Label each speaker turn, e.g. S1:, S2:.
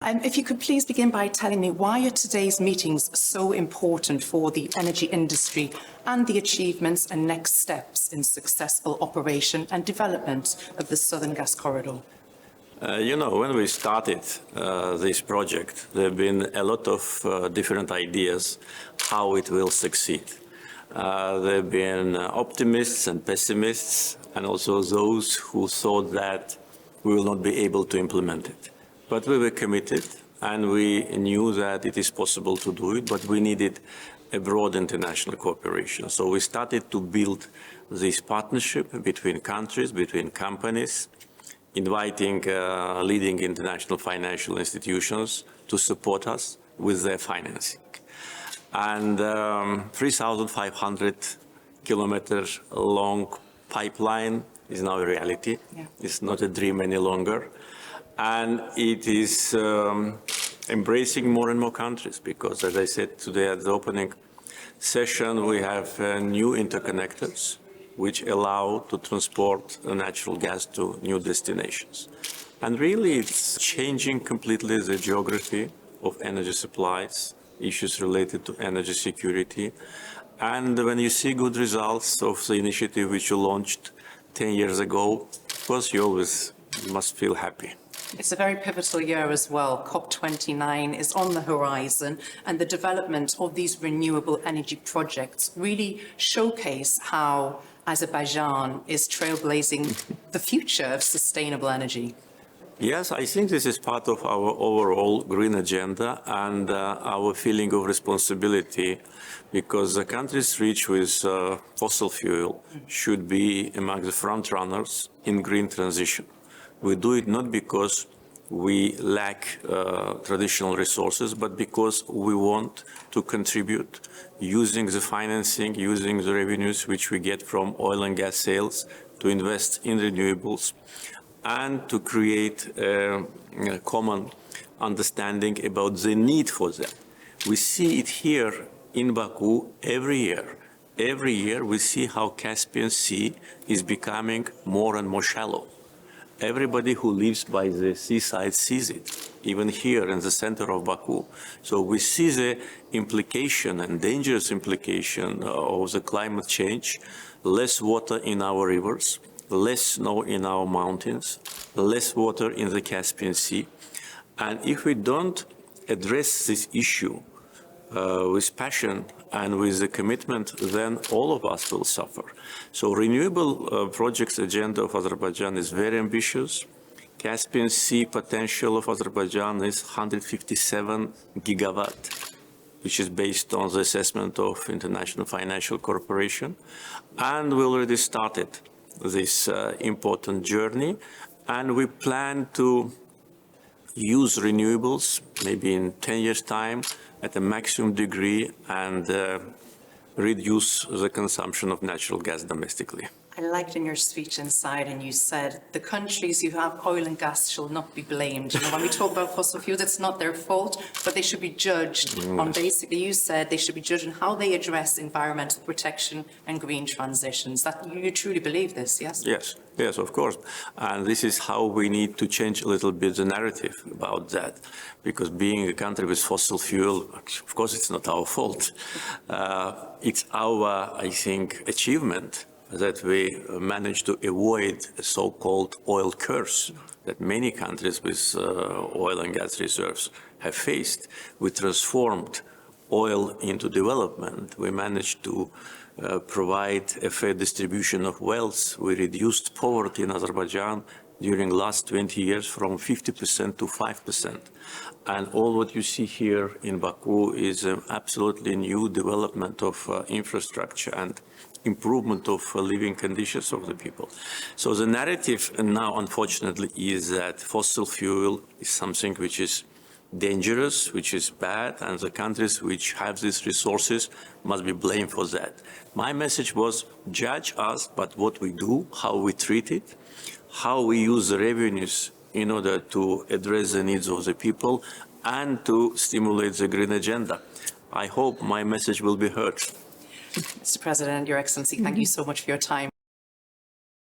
S1: If you could please begin by telling me why are today's meetings so important for the energy industry and the achievements and next steps in successful operation and development of the Southern Gas Corridor?
S2: When we started this project, there have been a lot of different ideas how it will succeed. There have been optimists and pessimists, and also those who thought that we will not be able to implement it. But we were committed, and we knew that it is possible to do it, but we needed a broad international cooperation. So we started to build this partnership between countries, between companies, inviting leading international financial institutions to support us with their financing. And 3,500 kilometers long pipeline is now a reality. Yeah. It's not a dream any longer. And it is embracing more and more countries because, as I said today at the opening session, we have new interconnectors which allow to transport natural gas to new destinations. And really, it's changing completely the geography of energy supplies, issues related to energy security. And when you see good results of the initiative which you launched 10 years ago, of course, you always must feel happy.
S1: It's a very pivotal year as well. COP29 is on the horizon, and the development of these renewable energy projects really showcase how Azerbaijan is trailblazing the future of sustainable energy.
S2: Yes, I think this is part of our overall green agenda and our feeling of responsibility, because the countries rich with fossil fuel should be among the front runners in green transition. We do it not because we lack traditional resources, but because we want to contribute using the financing, using the revenues which we get from oil and gas sales to invest in renewables and to create a common understanding about the need for that. We see it here in Baku every year. Every year we see how Caspian Sea is becoming more and more shallow. Everybody who lives by the seaside sees it, even here in the center of Baku. So we see the implication and dangerous implication of the climate change, less water in our rivers, less snow in our mountains, less water in the Caspian Sea. And if we don't address this issue with passion and with the commitment, then all of us will suffer. So renewable projects agenda of Azerbaijan is very ambitious. Caspian Sea potential of Azerbaijan is 157 gigawatt, which is based on the assessment of International Financial Corporation. And we already started this important journey, and we plan to use renewables maybe in 10 years' time at a maximum degree and reduce the consumption of natural gas domestically.
S1: I liked in your speech inside, and you said the countries who have oil and gas shall not be blamed. When we talk about fossil fuels, it's not their fault, but they should be judged on basically, you said they should be judged on how they address environmental protection and green transitions. That you truly believe this, yes?
S2: Yes, of course. And this is how we need to change a little bit the narrative about that. Because being a country with fossil fuel, of course, it's not our fault. It's our, I think, achievement that we managed to avoid a so-called oil curse that many countries with oil and gas reserves have faced. We transformed oil into development. We managed to provide a fair distribution of wealth. We reduced poverty in Azerbaijan during the last 20 years from 50% to 5%. And all what you see here in Baku is an absolutely new development of infrastructure and improvement of living conditions of the people. So the narrative now, unfortunately, is that fossil fuel is something which is dangerous, which is bad, and the countries which have these resources must be blamed for that. My message was, judge us, but what we do, how we treat it, how we use the revenues in order to address the needs of the people and to stimulate the green agenda. I hope my message will be heard.
S1: Mr. President, Your Excellency, thank you so much for your time.